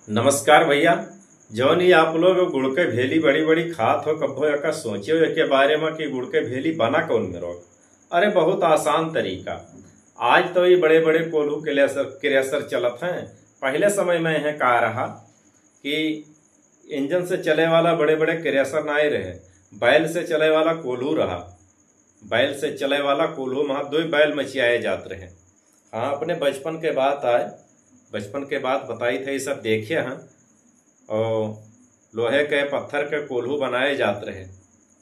नमस्कार भैया। जौन ही आप लोग गुड़ के भेली बड़ी बड़ी खात हो कब्बो या सोचे हो के बारे में कि गुड़ के भेली बना कौन में रोग। अरे बहुत आसान तरीका। आज तो ये बड़े बड़े कोल्हू क्रेशर चलत हैं। पहले समय में यह कहा रहा कि इंजन से चले वाला बड़े बड़े क्रेशर ना रहे, बैल से चले वाला कोल्हू रहा। बैल से चले वाला कोल्हू वहां दो बैल मचियाए जाते रहे। हाँ, अपने बचपन के बात आए, बचपन के बाद बताई थे ये सब देखे हैं। और लोहे के पत्थर के कोल्हू बनाए जाते रहे,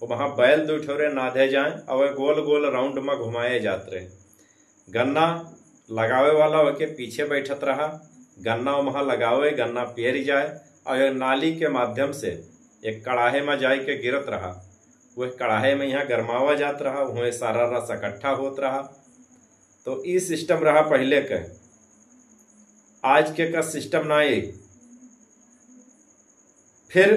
और वहां बैल दो ठोरे नाधे जाए और गोल गोल राउंड में घुमाए जाते रहे। गन्ना लगावे वाला के पीछे बैठत रहा, गन्ना वहां लगावे, गन्ना पेर जाए और एक नाली के माध्यम से एक कड़ाहे में जाए के गिरत रहा। वह कड़ाहे में यहाँ गरमावा जात रहा, वह सारा रस इकट्ठा होत रहा। तो ये सिस्टम रहा पहले के। आज के का सिस्टम ना ये। फिर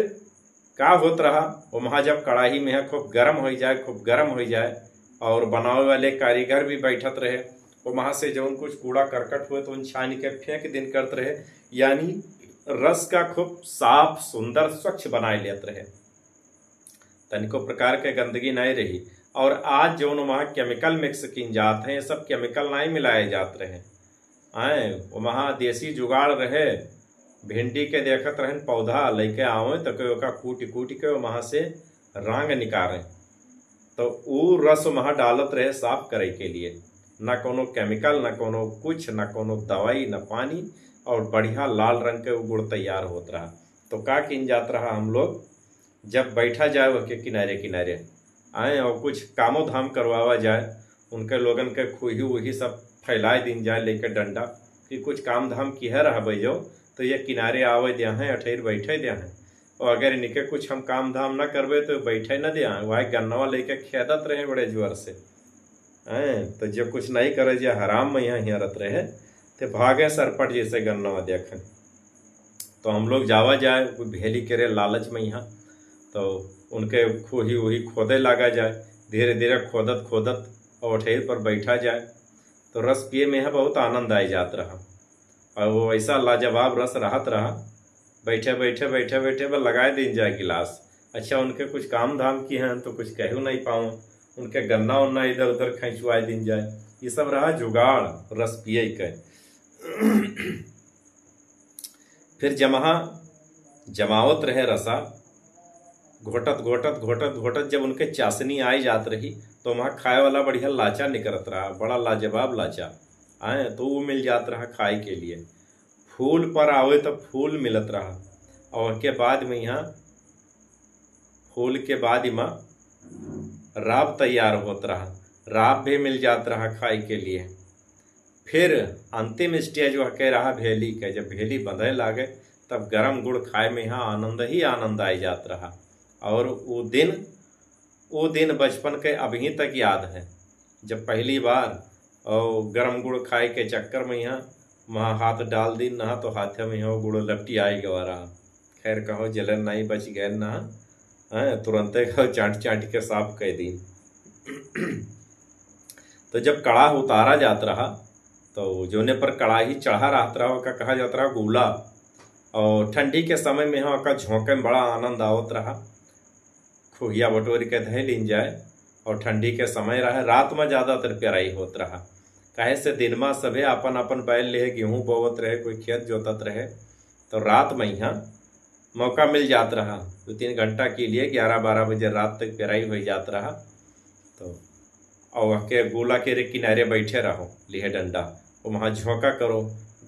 का होत रहा, वो वहां जब कड़ाही में है खूब गर्म हो जाए, खूब गर्म हो जाए, और बनावे वाले कारीगर भी बैठत रहे। वो वहां से जो कुछ कूड़ा करकट हुए तो उन छान के फेंक दिन करते रहे, यानी रस का खूब साफ सुंदर स्वच्छ बनाए लेते रहे, तनिको प्रकार के गंदगी नहीं रही। और आज जो वहां केमिकल मिक्स किन जाते हैं, ये सब केमिकल नहीं मिलाए जाते रहे। आए वहां देसी जुगाड़ रहे, भिंडी के देखत रहन पौधा लेके आवे तो ओका कूट कूट के वहां से रांग निकाले, तो वो रस वहां डालत रहे साफ करे के लिए। न कोनो केमिकल, न कोनो कुछ, न कोनो दवाई, न पानी, और बढ़िया लाल रंग के वो गुड़ तैयार होत रहा। तो का किन जात रहा, हम लोग जब बैठा जाए वह के किनारे किनारे आए और कुछ कामो धाम करवावा जाए, उनके लोगन के खुही वही सब फैलाए दिन जाए लेके डंडा कि कुछ काम धाम की है रहा जो, तो ये किनारे आवे दिया है, अठेर बैठे दिया है। और अगर इनके कुछ हम काम धाम न करबे तो बैठे न दिया है, वह गन्नवा लेके खेदत रहे बड़े जोर से। तो जब कुछ नहीं करे जो हराम में यहाँ हियरत रहे तो भागे सरपट जैसे गन्नवा देखे। तो हम लोग जावा जाए भेली करे लालच में यहाँ, तो उनके खूही वही खोदे लगा जाए, धीरे धीरे खोदत खोदत और अठेर पर बैठा जाए, तो रस पिए में यहाँ बहुत आनंद आई जात रहा। और वो ऐसा लाजवाब रस रहत रहा, बैठे बैठे बैठे बैठे बस लगाए दिन जाए गिलास। अच्छा, उनके कुछ काम धाम की हैं तो कुछ कहू नहीं पाऊँ, उनके गन्ना उन्ना इधर उधर खींचवाए दिन जाए। ये सब रहा जुगाड़ रस पिए के। फिर जमहा जमावत रहे रसा, घोटत घोटत घोटत घोटत जब उनके चाशनी आई जात रही, तो वहाँ खाए वाला बढ़िया लाचा निकलत रहा, बड़ा लाजवाब लाचा आए, तो वो मिल जात रहा खाए के लिए। फूल पर आवे तो फूल मिलत रहा, और के बाद में यहाँ फूल के बाद में राब तैयार होत रहा, राब भी मिल जात रहा खाए के लिए। फिर अंतिम स्टेज वह कह रहा भेली के, जब भेली बंधे लागे तब गरम गुड़ खाए में यहाँ आनंद ही आनंद आई जात रहा। और वो दिन बचपन के अभी तक याद है, जब पहली बार और गरम गुड़ खाए के चक्कर में यहाँ वहाँ हाथ डाल दी ना, तो हाथे में यहाँ गुड़ लपटी आई गवा रहा। खैर कहो जलन नहीं बच गए ना, तुरंत कहो चाट चाट के साफ कह दी। तो जब कड़ाह उतारा जात रहा, तो जोने पर कड़ाही चढ़ा रहत रहा का कहा जाता रहा गोला। और ठंडी के समय में यहाँ का झोंके में बड़ा आनंद आवत रहा, खुहिया बटोरी के धै लीन जाए। और ठंडी के समय रहे, रात में ज्यादातर प्याराई होत रहा, काहे से दिन में सभे अपन अपन बैल ले गेहूं बोवत रहे, कोई खेत जोतत रहे, तो रात में यहाँ मौका मिल जात रहा 2-3 घंटा के लिए, 11-12 बजे रात तक पेराई हो जात रहा। तो और के गोला के किनारे बैठे रहो लिहे डंडा, वो वहाँ झोंका करो,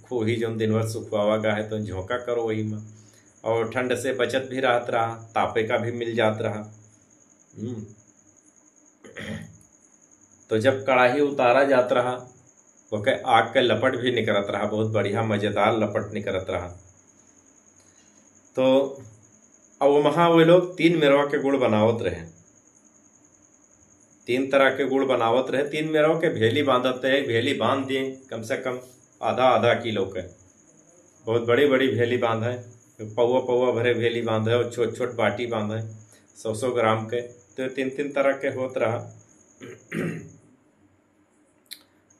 खूही जो दिन भर सुखवावा गा है तो झोंका करो वही में, और ठंड से बचत भी रहत रहा, तापे का भी मिल जात रहा। तो जब कड़ाही उतारा जात रहा, वो के आग के लपट भी निकलत रहा, बहुत बढ़िया मजेदार लपट निकलत रहा। तो अब वहां वो लोग 3 मेरवा के गुड़ बनावत रहे, 3 तरह के गुड़ बनावत रहे। 3 मेरवा के भेली बांधत रहे, भेली बांध दिए कम से कम आधा किलो के, बहुत बड़ी बड़ी भेली बांधे, पौवा पौवा भरे भेली बांधे, और छोट छोट बाटी बांधे 100-100 ग्राम के। तो 3-3 तरह के होत रहा।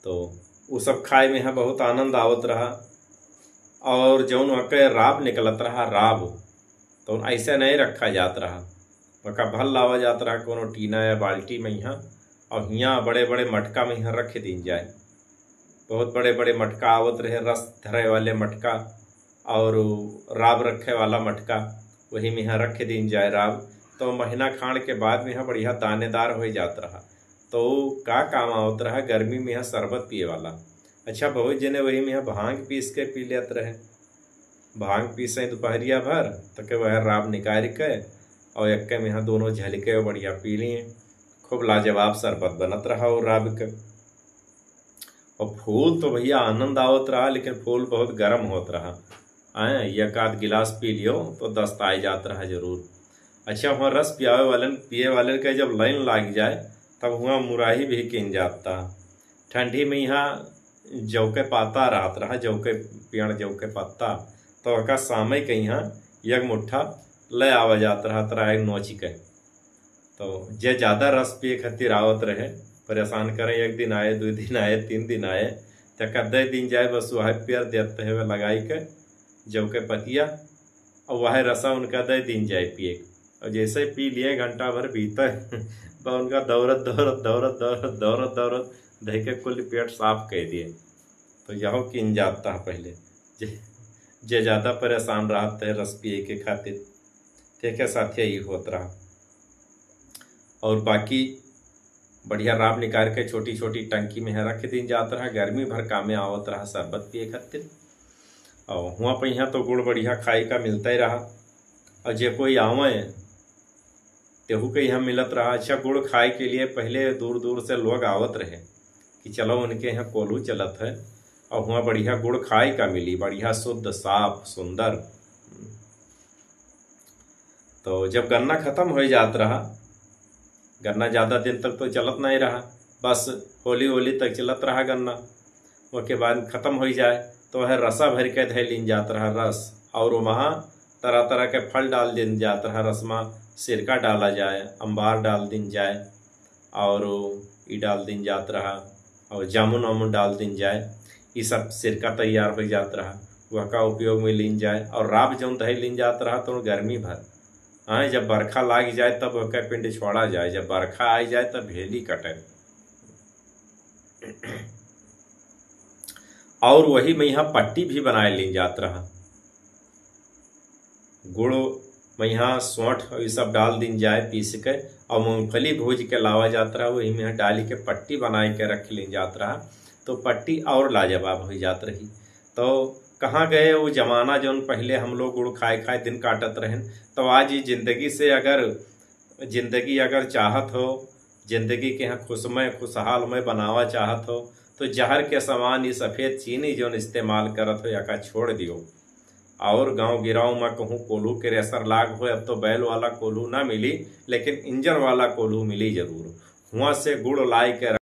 तो वो सब खाए में यहाँ बहुत आनंद आवत रहा। और जौन वहाँ राब निकलत रहा राब, तो ऐसे नहीं रखा जात रहा, वका भल लावा जात रहा कोनो टीना या बाल्टी में यहाँ, और यहाँ बड़े बड़े मटका में यहाँ रख दिन जाए। बहुत बड़े बड़े मटका आवत रहे, रस धरे वाले मटका और राब रखे वाला मटका, वही में यहाँ रख दिन जाए राब। तो महीना खाण के बाद में यहाँ बढ़िया दानेदार हो जात रहा। तो का काम आवत रहा, गर्मी में यहाँ शरबत पिए वाला। अच्छा, बहुत जने वही में यहाँ भांग पीस के पी लेत रहे, भांग पीसे दोपहरिया भर तो के वह राब निकाल के और एक में यहाँ दोनों झलके बढ़िया पी लिए। खूब लाजवाब शरबत बनत रहा और राब के। और फूल तो भैया आनंद आवत रहा, लेकिन फूल बहुत गर्म होत रहा। आए एक आध गिलास पी लियो तो दस्त आ जात रहा जरूर। अच्छा, वहाँ रस पिए वाले के जब लाइन लाग जाए तब वहाँ मुराही भी किन जाता। ठंडी में यहाँ जौ के पाता रहत रहा, जौ के पेड़ जौ के पत्ता, तो अका सामय के यहाँ एक मुट्ठा ले आवा जात रहा तरा नोच के। तो जे ज्यादा रस पिए खातिर आवत रहे, परेशान करे, एक दिन आए, 2 दिन आए, 3 दिन आए, तो कदे दिन जाए बस वह पेड़ देते हुए लगाई के जौ के पतिया, और वह रसा उनका 10 दिन जाए पिए। और जैसे पी लिए घंटा भर भीतर उनका दौड़त दौड़त दौड़त दौड़त दौड़त दौड़त दही के कुल पेट साफ कर दिए। तो यहो किन जाता है पहले जे ज्यादा परेशान रहते है रस पिए के खातिर। ठीक है साथिया, ये होत रहा। और बाकी बढ़िया राब निकाल के छोटी छोटी टंकी में रख दिन जात रहा, गर्मी भर कामे आवत रहा शरबत पिए खातिर। और हुआ पे यहाँ तो गुड़ बढ़िया खाई का मिलता ही रहा, और जे कोई आवे तेहू के यहाँ मिलत रहा। अच्छा, गुड़ खाए के लिए पहले दूर दूर से लोग आवत रहे कि चलो उनके यहाँ कोल्हू चलत है, और वहाँ बढ़िया गुड़ खाए का मिली, बढ़िया शुद्ध साफ सुंदर। तो जब गन्ना खत्म हो जात रहा, गन्ना ज़्यादा दिन तक तो चलत नहीं रहा, बस होली तक चलत रहा गन्ना, उसके बाद खत्म हो जाए तो वह रसा भर के धै लिन जात रहा रस, और वहाँ तरह तरह के फल डाल दिन जात रहा रस में। सिरका डाला जाए, अंबार डाल दिन जाए, और ये डाल दिन जात रहा, और जामुन वामुन डाल दिन जाए, ये सब सिरका तैयार हो जात रहा, वह का उपयोग में लीन जाए। और राब जौन दही लीन जात रहा तो गर्मी भर, हाँ, जब बरखा लाग जाए तब वह पिंड छोड़ा जाए, जब बरखा आ जाए तब भेली कटे। और वही में यहाँ पट्टी भी बनाए लीन जात रहा, गुड़ में यहाँ सौंठ ये सब डाल दिन जाए पीस के, और मूंगफली भूज के लावा जात रहा, वही में डाली के पट्टी बनाए के रख ली जात रहा। तो पट्टी और लाजवाब हो जात रही। तो कहाँ गए वो जमाना जो पहले हम लोग गुड़ खाए खाए दिन काटत रहें। तो आज जिंदगी से अगर जिंदगी अगर चाहत हो, जिंदगी के यहाँ खुशमय खुशहालमय बनावा चाहत हो, तो जहर के समान ये सफ़ेद चीनी जो इस्तेमाल करत हो या छोड़ दियो। और गांव गिराव में कहूँ कोल्हू के रेसर लाग हो, अब तो बैल वाला कोल्हू ना मिली, लेकिन इंजन वाला कोल्हू मिली जरूर। हुआ से गुड़ लाई के